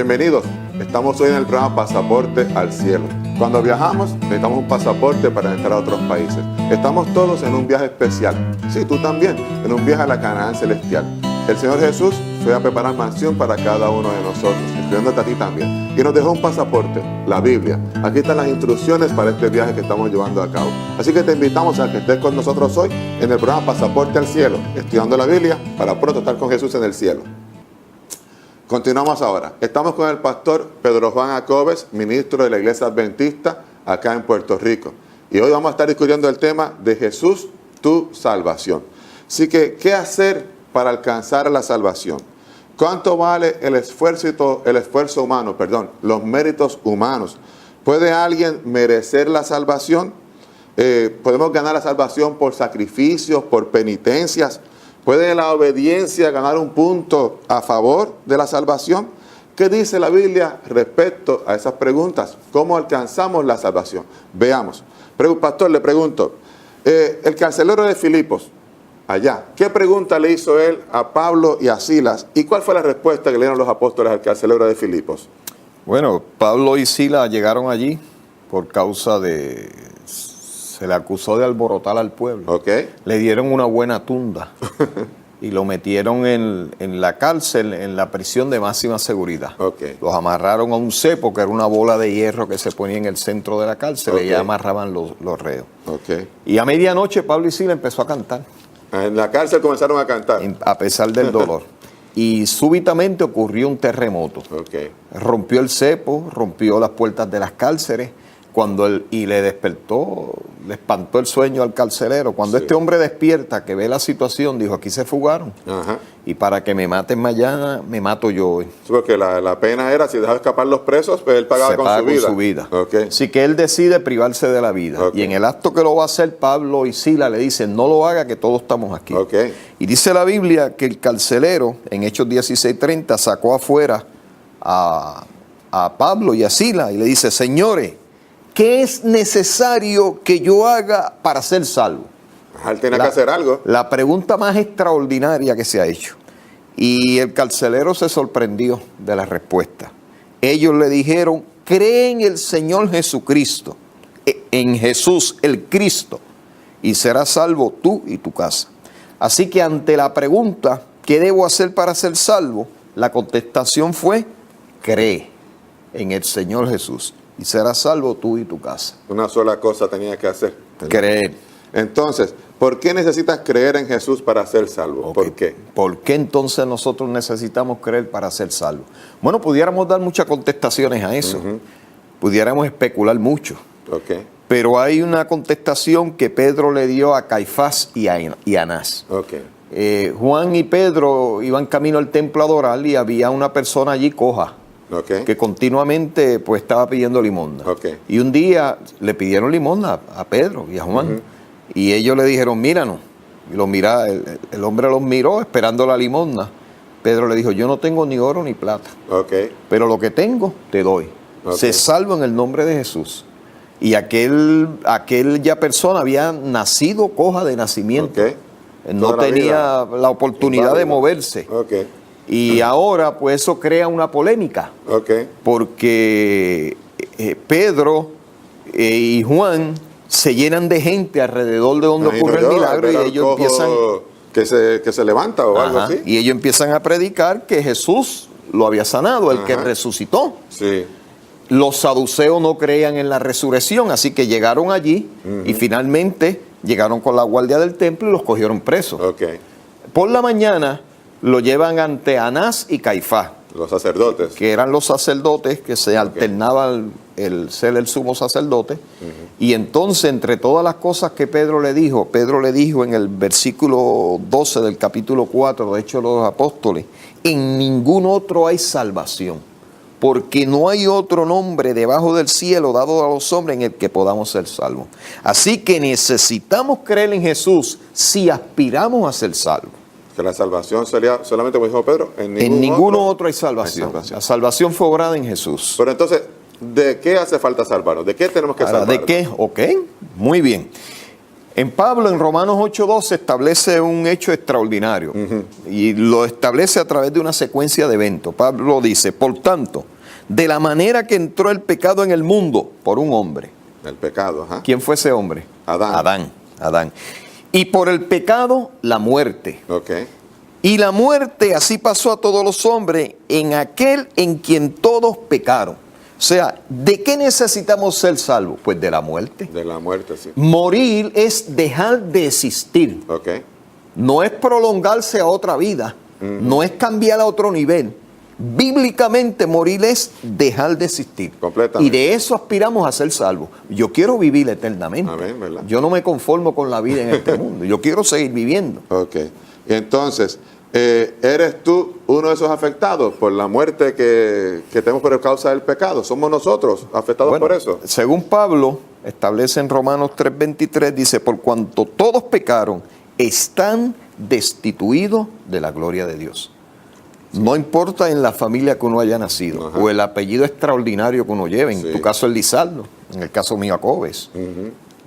Bienvenidos. Estamos hoy en el programa Pasaporte al Cielo. Cuando viajamos, necesitamos un pasaporte para entrar a otros países. Estamos todos en un viaje especial. Sí, tú también, en un viaje a la Canaán celestial. El Señor Jesús fue a preparar mansión para cada uno de nosotros, incluyéndote a ti también. Y nos dejó un pasaporte, la Biblia. Aquí están las instrucciones para este viaje que estamos llevando a cabo. Así que te invitamos a que estés con nosotros hoy en el programa Pasaporte al Cielo, estudiando la Biblia para pronto estar con Jesús en el cielo. Continuamos ahora. Estamos con el pastor Pedro Juan Acobes, ministro de la Iglesia Adventista acá en Puerto Rico. Y hoy vamos a estar discutiendo el tema de Jesús, tu salvación. Así que, ¿qué hacer para alcanzar la salvación? ¿Cuánto vale el esfuerzo humano, los méritos humanos? ¿Puede alguien merecer la salvación? ¿Podemos ganar la salvación por sacrificios, por penitencias? ¿Puede la obediencia ganar un punto a favor de la salvación? ¿Qué dice la Biblia respecto a esas preguntas? ¿Cómo alcanzamos la salvación? Veamos. Pastor, le pregunto, el carcelero de Filipos, allá, ¿qué pregunta le hizo él a Pablo y a Silas? ¿Y cuál fue la respuesta que le dieron los apóstoles al carcelero de Filipos? Bueno, Pablo y Silas llegaron allí por causa de... Se le acusó de alborotar al pueblo. Okay. Le dieron una buena tunda y lo metieron en la cárcel, en la prisión de máxima seguridad. Okay. Los amarraron a un cepo, que era una bola de hierro que se ponía en el centro de la cárcel, Okay. y amarraban los reos. Okay. Y a medianoche Pablo y Silas empezó a cantar. En la cárcel comenzaron a cantar. A pesar del dolor. Y súbitamente ocurrió un terremoto. Okay. Rompió el cepo, rompió las puertas de las cárceles. Y le espantó el sueño al carcelero. Cuando Sí. este hombre despierta, que ve la situación, dijo, aquí se fugaron. Ajá. Y para que me maten mañana, me mato yo hoy. Sí, porque la pena era, si dejaba escapar los presos, pues él pagaba Se con paga su con vida. su vida. Okay. Así que él decide privarse de la vida. Okay. Y en el acto que lo va a hacer, Pablo y Silas le dicen, no lo haga, que todos estamos aquí. Okay. Y dice la Biblia que el carcelero, en Hechos 16:30, sacó afuera a Pablo y a Silas y le dice, señores, ¿qué es necesario que yo haga para ser salvo? Él tenía que hacer algo. La pregunta más extraordinaria que se ha hecho. Y el carcelero se sorprendió de la respuesta. Ellos le dijeron, cree en el Señor Jesucristo, en Jesús el Cristo, y serás salvo tú y tu casa. Así que ante la pregunta, ¿qué debo hacer para ser salvo? La contestación fue, cree en el Señor Jesús. Y serás salvo tú y tu casa. Una sola cosa tenía que hacer. Creer. Entonces, ¿por qué necesitas creer en Jesús para ser salvo? Okay. ¿Por qué? ¿Por qué entonces nosotros necesitamos creer para ser salvos? Bueno, pudiéramos dar muchas contestaciones a eso. Pudiéramos especular mucho. Okay. Pero hay una contestación que Pedro le dio a Caifás y a Anás. Okay. Juan y Pedro iban camino al templo a adorar y había una persona allí coja. Okay. Que continuamente pues estaba pidiendo limosna. Okay. Y un día le pidieron limosna a Pedro y a Juan. Y ellos le dijeron, míranos. Y el hombre los miró esperando la limosna. Pedro le dijo, yo no tengo ni oro ni plata. Okay. Pero lo que tengo, te doy. Okay. Se salva en el nombre de Jesús. Y aquella persona había nacido coja de nacimiento. Okay. No tenía la oportunidad de moverse. Okay. Y ahora, pues eso crea una polémica. Okay. Porque Pedro y Juan se llenan de gente alrededor de donde ocurre el milagro y ellos empiezan... Que se levanta o algo así. Y ellos empiezan a predicar que Jesús lo había sanado, el que resucitó. Sí. Los saduceos no creían en la resurrección, así que llegaron allí y finalmente llegaron con la guardia del templo y los cogieron presos. Okay. Por la mañana lo llevan ante Anás y Caifás. Los sacerdotes. Que eran los sacerdotes que se alternaban el ser el sumo sacerdote. Y entonces, entre todas las cosas que Pedro le dijo en el versículo 12 del capítulo 4 de Hechos de los Apóstoles, en ningún otro hay salvación, porque no hay otro nombre debajo del cielo dado a los hombres en el que podamos ser salvos. Así que necesitamos creer en Jesús si aspiramos a ser salvos. Que la salvación sería solamente, como dijo Pedro, en ninguno otro hay salvación. La salvación fue obrada en Jesús. Pero entonces, ¿de qué hace falta salvarnos? ¿De qué tenemos que salvarnos? ¿De qué? Ok, muy bien. En Pablo, en Romanos 8:12, establece un hecho extraordinario y lo establece a través de una secuencia de eventos. Pablo dice, por tanto, de la manera que entró el pecado en el mundo por un hombre. El pecado, ajá. ¿Quién fue ese hombre? Adán. Adán. Y por el pecado, la muerte. Ok. Y la muerte así pasó a todos los hombres en aquel en quien todos pecaron. O sea, ¿de qué necesitamos ser salvos? Pues de la muerte. De la muerte, sí. Morir es dejar de existir. Ok. No es prolongarse a otra vida. No es cambiar a otro nivel. Bíblicamente morir es dejar de existir. Completamente. Y de eso aspiramos a ser salvos. Yo quiero vivir eternamente. Amén, ¿verdad? Yo no me conformo con la vida en este mundo. Yo quiero seguir viviendo. Ok. Y entonces, ¿eres tú uno de esos afectados por la muerte que tenemos por causa del pecado? ¿Somos nosotros afectados Bueno, por eso? según Pablo, establece en Romanos 3:23, dice, por cuanto todos pecaron, están destituidos de la gloria de Dios. No importa en la familia que uno haya nacido, Ajá. o el apellido extraordinario que uno lleve, en Sí. tu caso es Lizardo, en el caso mío Acobes.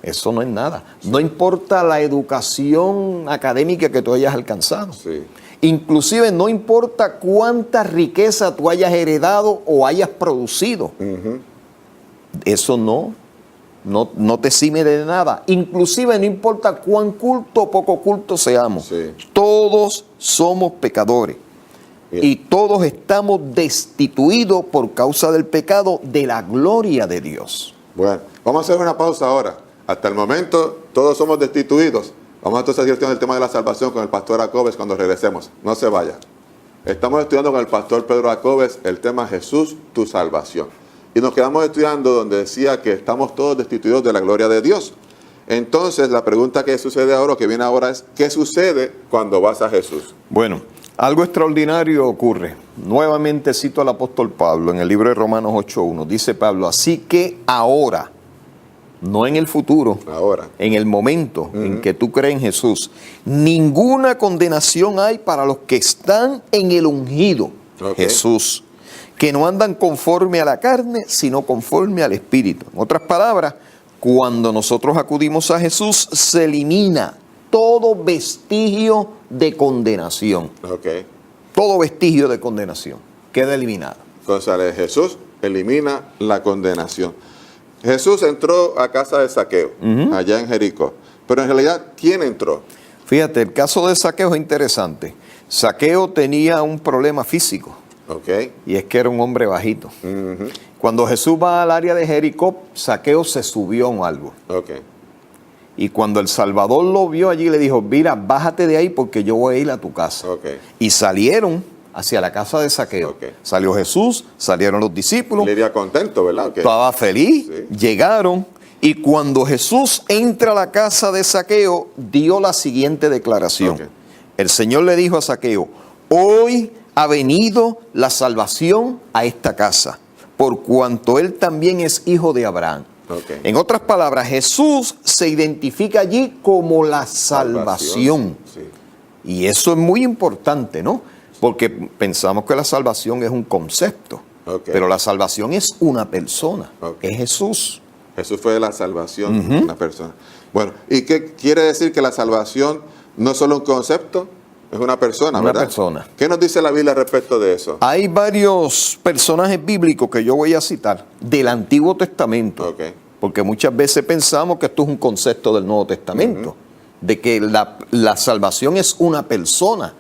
Eso no es nada. No importa la educación académica que tú hayas alcanzado. Sí. Inclusive no importa cuánta riqueza tú hayas heredado o hayas producido. Eso no te exime de nada. Inclusive no importa cuán culto o poco culto seamos. Sí. Todos somos pecadores. Bien. Y todos estamos destituidos por causa del pecado de la gloria de Dios. Bueno, vamos a hacer una pausa ahora. Hasta el momento, todos somos destituidos. Vamos entonces a seguir estudiando el tema de la salvación con el pastor Acobes cuando regresemos. No se vaya. Estamos estudiando con el pastor Pedro Acobes el tema Jesús, tu salvación. Y nos quedamos estudiando donde decía que estamos todos destituidos de la gloria de Dios. Entonces, la pregunta que sucede ahora, o que viene ahora, es ¿qué sucede cuando vas a Jesús? Bueno, algo extraordinario ocurre. Nuevamente cito al apóstol Pablo en el libro de Romanos 8:1. Dice Pablo, así que ahora, no en el futuro, Ahora. en el momento en que tú crees en Jesús, ninguna condenación hay para los que están en el ungido, Ok. Jesús, que no andan conforme a la carne, sino conforme al Espíritu. En otras palabras, cuando nosotros acudimos a Jesús, se elimina todo vestigio de condenación. Ok. Todo vestigio de condenación queda eliminado. Entonces, Jesús elimina la condenación. Jesús entró a casa de Zaqueo, allá en Jericó. Pero en realidad, ¿quién entró? Fíjate, el caso de Zaqueo es interesante. Zaqueo tenía un problema físico. Ok. Y es que era un hombre bajito. Ujú. Cuando Jesús va al área de Jericó, Zaqueo se subió a un árbol. Ok. Y cuando el Salvador lo vio allí, le dijo, mira, bájate de ahí porque yo voy a ir a tu casa. Ok. Y salieron hacia la casa de Zaqueo. Ok. Salió Jesús, salieron los discípulos, Le iría contento, ¿verdad? Ok. estaba feliz, Sí. llegaron. Y cuando Jesús entra a la casa de Zaqueo, dio la siguiente declaración. Ok. El Señor le dijo a Zaqueo, hoy ha venido la salvación a esta casa, por cuanto él también es hijo de Abraham. Ok. En otras palabras, Jesús se identifica allí como la salvación. Sí. Y eso es muy importante, ¿no? Porque pensamos que la salvación es un concepto, Ok. pero la salvación es una persona, Ok. es Jesús. Jesús fue la salvación de una persona. Bueno, ¿y qué quiere decir que la salvación no es solo un concepto? Es una persona, Una ¿verdad? persona. ¿Qué nos dice la Biblia respecto de eso? Hay varios personajes bíblicos que yo voy a citar del Antiguo Testamento, Ok. porque muchas veces pensamos que esto es un concepto del Nuevo Testamento, de que la salvación es una persona.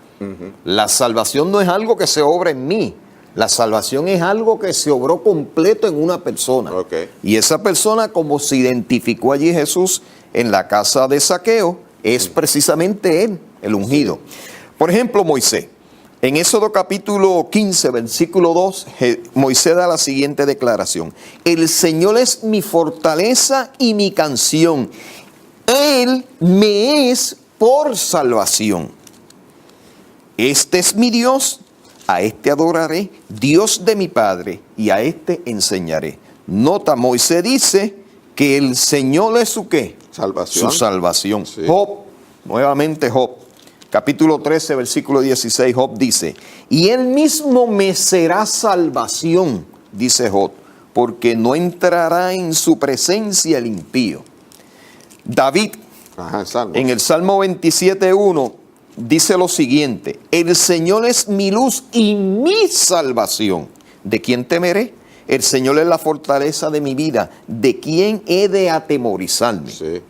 La salvación no es algo que se obra en mí, la salvación es algo que se obró completo en una persona. Ok. Y esa persona, como se identificó allí Jesús en la casa de Zaqueo, es precisamente él, el ungido. Por ejemplo, Moisés. En Éxodo capítulo 15, versículo 2, Moisés da la siguiente declaración. El Señor es mi fortaleza y mi canción. Él me es por salvación. Este es mi Dios, a este adoraré, Dios de mi Padre, y a este enseñaré. Nota, Moisés dice que el Señor es su ¿qué? Salvación. Su salvación. Sí. Job, nuevamente Job, capítulo 13, versículo 16, Job dice, y él mismo me será salvación, dice Job, porque no entrará en su presencia el impío. David, Ajá, en Salmos. En el Salmo 27:1 dice lo siguiente: el Señor es mi luz y mi salvación. ¿De quién temeré? El Señor es la fortaleza de mi vida. ¿De quién he de atemorizarme? Sí.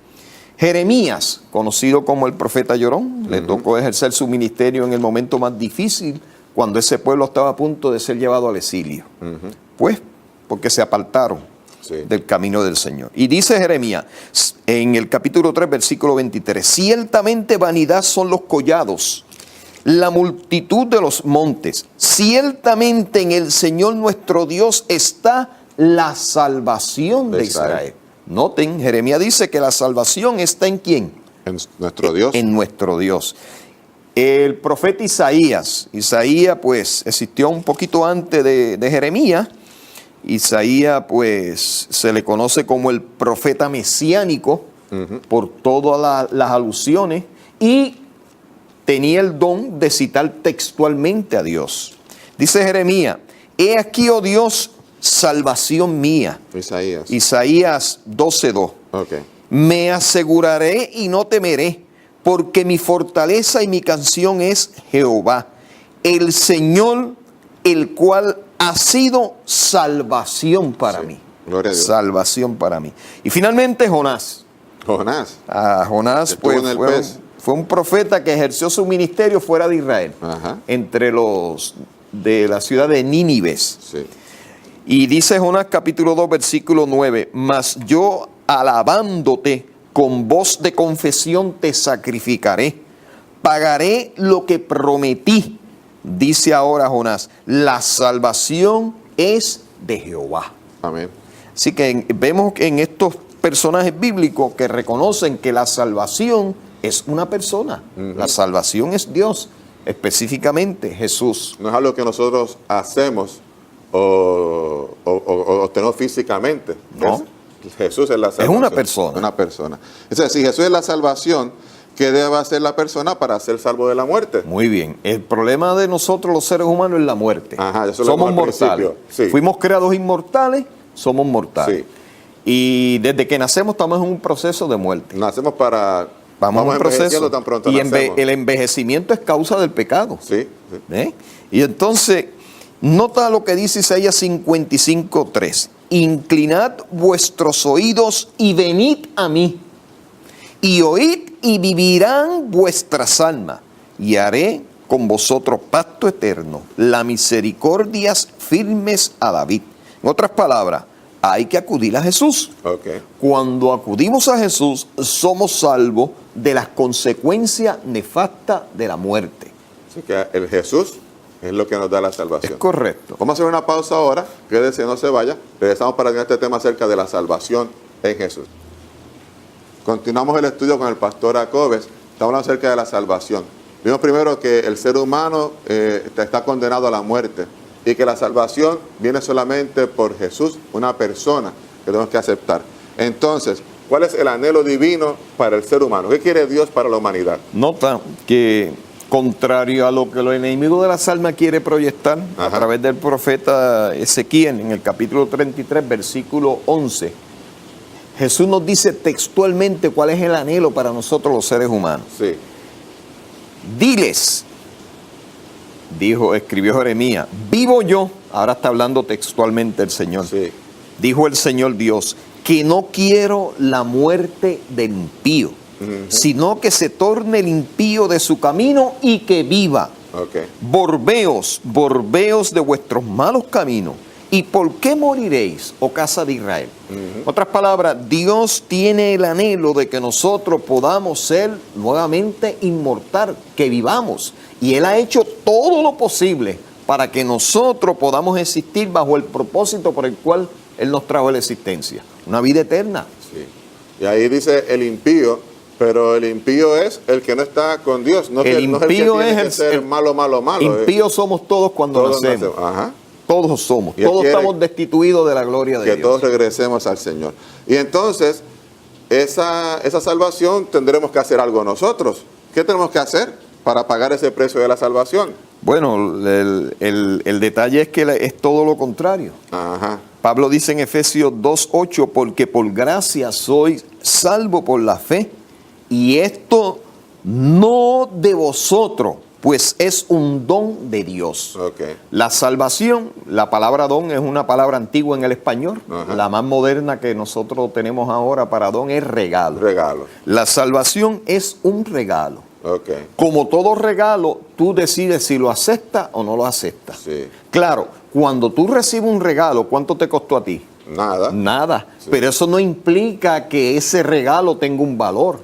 Jeremías, conocido como el profeta llorón, le tocó ejercer su ministerio en el momento más difícil, cuando ese pueblo estaba a punto de ser llevado al exilio. Pues, porque se apartaron del camino del Señor. Y dice Jeremías, en el capítulo 3, versículo 23, ciertamente vanidad son los collados, la multitud de los montes. Ciertamente en el Señor nuestro Dios está la salvación de Israel. Noten, Jeremías dice que la salvación está ¿en quién? En nuestro Dios. En nuestro Dios. El profeta Isaías pues existió un poquito antes de Jeremías. Isaías pues se le conoce como el profeta mesiánico por todas las alusiones y tenía el don de citar textualmente a Dios. Dice Jeremías, he aquí, oh Dios, salvación mía. Isaías 12:2. Okay. Me aseguraré y no temeré, porque mi fortaleza y mi canción es Jehová, el Señor, el cual ha sido salvación para mí. Gloria a Dios. Salvación para mí. Y finalmente Jonás. Jonás pues, fue un profeta que ejerció su ministerio fuera de Israel, entre los de la ciudad de Nínive. Sí. Y dice Jonás capítulo 2 versículo 9, mas yo alabándote con voz de confesión te sacrificaré, pagaré lo que prometí. Dice ahora Jonás, la salvación es de Jehová. Amén. Así que vemos en estos personajes bíblicos que reconocen que la salvación es una persona. La salvación es Dios, específicamente Jesús. No es algo que nosotros hacemos o tenemos físicamente. No. Jesús es la salvación. Es una persona. Una persona. Entonces, si Jesús es la salvación, ¿qué debe hacer la persona para ser salvo de la muerte? Muy bien. El problema de nosotros los seres humanos es la muerte. Eso lo somos vimos al mortales. principio. Sí. Fuimos creados inmortales, somos mortales. Sí. Y desde que nacemos estamos en un proceso de muerte. Nacemos para... Vamos a un proceso. Tan pronto y nacemos. el envejecimiento es causa del pecado. Sí. Y entonces, nota lo que dice Isaías 55:3. Inclinad vuestros oídos y venid a mí, y oíd y vivirán vuestras almas, y haré con vosotros pacto eterno, la misericordias firmes a David. En otras palabras, hay que acudir a Jesús. Cuando acudimos a Jesús, somos salvos de las consecuencias nefastas de la muerte. Así que el Jesús es lo que nos da la salvación. Es correcto. Vamos a hacer una pausa ahora, quédese, no se vaya. Regresamos para tener este tema acerca de la salvación en Jesús. Continuamos el estudio con el pastor Jacobes. Estamos hablando acerca de la salvación. Vimos primero que el ser humano está condenado a la muerte y que la salvación viene solamente por Jesús, una persona que tenemos que aceptar. Entonces, ¿cuál es el anhelo divino para el ser humano? ¿Qué quiere Dios para la humanidad? Nota que, contrario a lo que el enemigo de las almas quiere proyectar a través del profeta Ezequiel, en el capítulo 33, versículo 11, Jesús nos dice textualmente cuál es el anhelo para nosotros los seres humanos. Sí. Diles, escribió Jeremías, vivo yo, ahora está hablando textualmente el Señor, dijo el Señor Dios, que no quiero la muerte del impío, sino que se torne el impío de su camino y que viva. Volveos de vuestros malos caminos. ¿Y por qué moriréis, oh casa de Israel? Otras palabras, Dios tiene el anhelo de que nosotros podamos ser nuevamente inmortal, que vivamos. Y Él ha hecho todo lo posible para que nosotros podamos existir bajo el propósito por el cual Él nos trajo a la existencia. Una vida eterna. Y ahí dice el impío, pero el impío es el que no está con Dios. No el impío es el que tiene que ser malo. Impío somos todos cuando nacemos. Todos somos. Todos estamos destituidos de la gloria de Dios. Que todos regresemos al Señor. Y entonces, esa salvación tendremos que hacer algo nosotros. ¿Qué tenemos que hacer para pagar ese precio de la salvación? Bueno, el detalle es que es todo lo contrario. Pablo dice en Efesios 2:8, porque por gracia soy salvo por la fe, y esto no de vosotros, pues es un don de Dios. Okay. La salvación, la palabra don es una palabra antigua en el español. Ajá. La más moderna que nosotros tenemos ahora para don es regalo. Regalo. La salvación es un regalo. Okay. Como todo regalo, tú decides si lo aceptas o no lo aceptas. Sí. Claro, cuando tú recibes un regalo, ¿cuánto te costó a ti? Nada. Nada. Sí. Pero eso no implica que ese regalo tenga un valor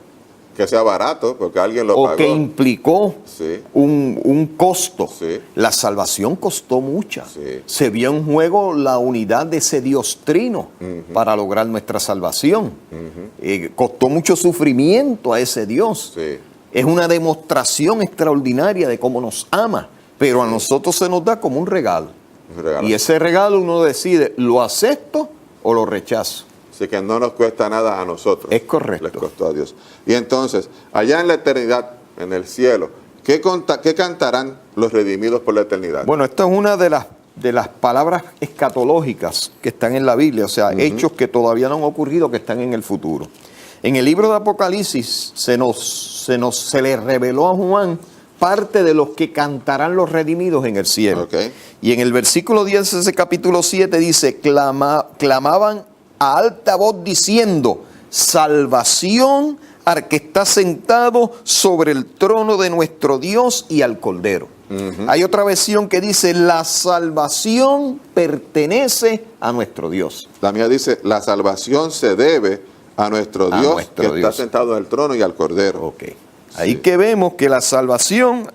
Que sea barato, porque alguien lo o pagó. que implicó Sí. un costo. Sí. La salvación costó mucha. Sí. Se vio en juego la unidad de ese Dios trino Ujú. para lograr nuestra salvación. Ujú. Costó mucho sufrimiento a ese Dios. Sí. Es una demostración extraordinaria de cómo nos ama, pero a nosotros se nos da como un regalo. Un regalo. Y ese regalo uno decide, ¿lo acepto o lo rechazo? Así que no nos cuesta nada a nosotros. Es correcto. Les costó a Dios. Y entonces, allá en la eternidad, en el cielo, ¿qué cantarán los redimidos por la eternidad? Bueno, esta es una de las palabras escatológicas que están en la Biblia, o sea, hechos que todavía no han ocurrido, que están en el futuro. En el libro de Apocalipsis se le reveló a Juan parte de los que cantarán los redimidos en el cielo. Ok. Y en el versículo 10 de ese capítulo 7 dice, clamaban a alta voz diciendo, salvación al que está sentado sobre el trono de nuestro Dios y al Cordero. Hay otra versión que dice, la salvación pertenece a nuestro Dios. La mía dice, la salvación se debe a nuestro A Dios nuestro que está Dios. sentado en el trono y al Cordero. Ok. Ahí que vemos que la salvación,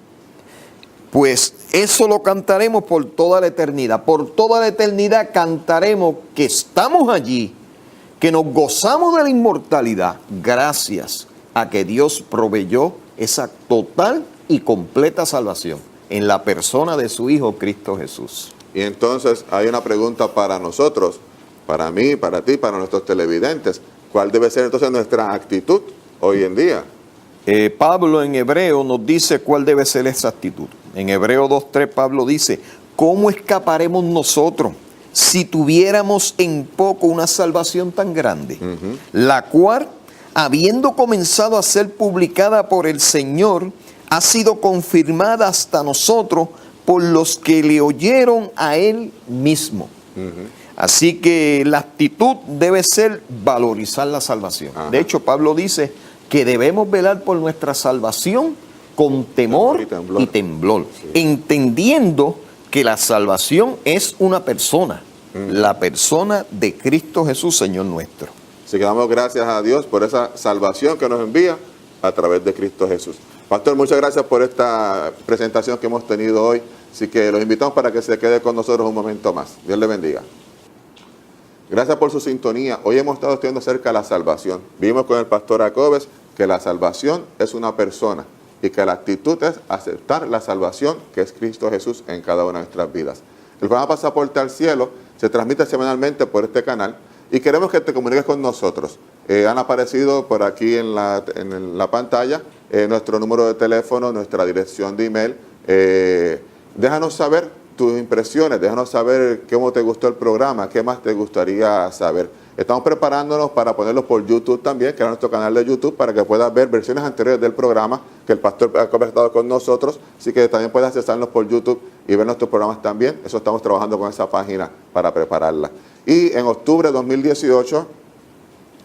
pues eso lo cantaremos por toda la eternidad. Por toda la eternidad cantaremos que estamos allí, que nos gozamos de la inmortalidad gracias a que Dios proveyó esa total y completa salvación en la persona de su Hijo Cristo Jesús. Y entonces hay una pregunta para nosotros, para mí, para ti, para nuestros televidentes. ¿Cuál debe ser entonces nuestra actitud hoy en día? Pablo en Hebreo nos dice cuál debe ser esa actitud. En Hebreo 2:3 Pablo dice, ¿cómo escaparemos nosotros si tuviéramos en poco una salvación tan grande? La cual, habiendo comenzado a ser publicada por el Señor, ha sido confirmada hasta nosotros por los que le oyeron a Él mismo. Así que la actitud debe ser valorizar la salvación. Ajá. De hecho, Pablo dice que debemos velar por nuestra salvación con temor y temblor, Sí. entendiendo que la salvación es una persona, la persona de Cristo Jesús, Señor nuestro. Así que damos gracias a Dios por esa salvación que nos envía a través de Cristo Jesús. Pastor, muchas gracias por esta presentación que hemos tenido hoy. Así que los invitamos para que se quede con nosotros un momento más. Dios le bendiga. Gracias por su sintonía. Hoy hemos estado estudiando acerca de la salvación. Vimos con el pastor Jacobes que la salvación es una persona y que la actitud es aceptar la salvación que es Cristo Jesús en cada una de nuestras vidas. El programa Pasaporte al Cielo se transmite semanalmente por este canal y queremos que te comuniques con nosotros. Han aparecido por aquí en la pantalla nuestro número de teléfono, nuestra dirección de email. Déjanos saber tus impresiones, déjanos saber cómo te gustó el programa, qué más te gustaría saber. Estamos preparándonos para ponerlo por YouTube también, que es nuestro canal de YouTube, para que puedas ver versiones anteriores del programa que el pastor ha conversado con nosotros, así que también puedes accesarnos por YouTube y ver nuestros programas también. Eso estamos trabajando con esa página para prepararla. Y en octubre de 2018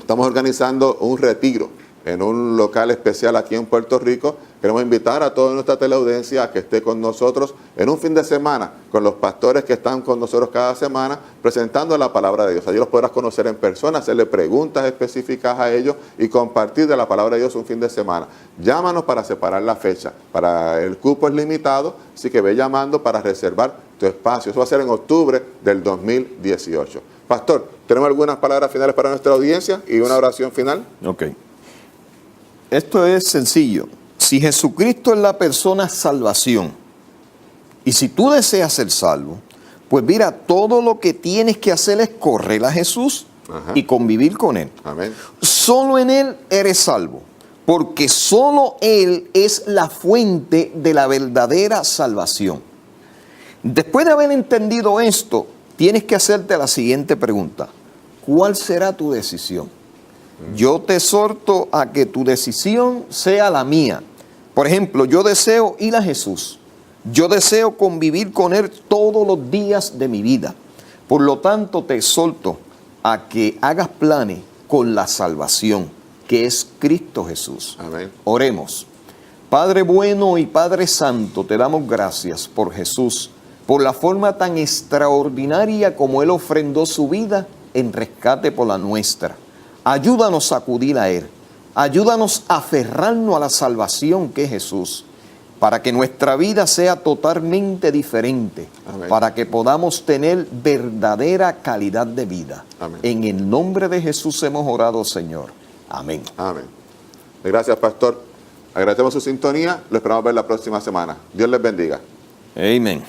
estamos organizando un retiro en un local especial aquí en Puerto Rico. Queremos invitar a toda nuestra teleaudiencia a que esté con nosotros en un fin de semana con los pastores que están con nosotros cada semana presentando la palabra de Dios. Allí los podrás conocer en persona, hacerle preguntas específicas a ellos y compartir de la palabra de Dios un fin de semana. Llámanos para separar la fecha. El cupo es limitado, así que ve llamando para reservar tu espacio. Eso va a ser en octubre del 2018. Pastor, ¿tenemos algunas palabras finales para nuestra audiencia y una oración final? Ok. Esto es sencillo. Si Jesucristo es la persona salvación, y si tú deseas ser salvo, pues mira, todo lo que tienes que hacer es correr a Jesús y convivir con Él. Amén. Solo en Él eres salvo, porque solo Él es la fuente de la verdadera salvación. Después de haber entendido esto, tienes que hacerte la siguiente pregunta. ¿Cuál será tu decisión? Yo te exhorto a que tu decisión sea la mía. Por ejemplo, yo deseo ir a Jesús. Yo deseo convivir con Él todos los días de mi vida. Por lo tanto, te exhorto a que hagas planes con la salvación, que es Cristo Jesús. Amén. Oremos. Padre bueno y Padre santo, te damos gracias por Jesús, por la forma tan extraordinaria como Él ofrendó su vida en rescate por la nuestra. Ayúdanos a acudir a Él. Ayúdanos a aferrarnos a la salvación que es Jesús, para que nuestra vida sea totalmente diferente, Amén. para que podamos tener verdadera calidad de vida. Amén. En el nombre de Jesús hemos orado, Señor. Amén. Amén. Gracias, pastor. Agradecemos su sintonía. Lo esperamos ver la próxima semana. Dios les bendiga. Amén.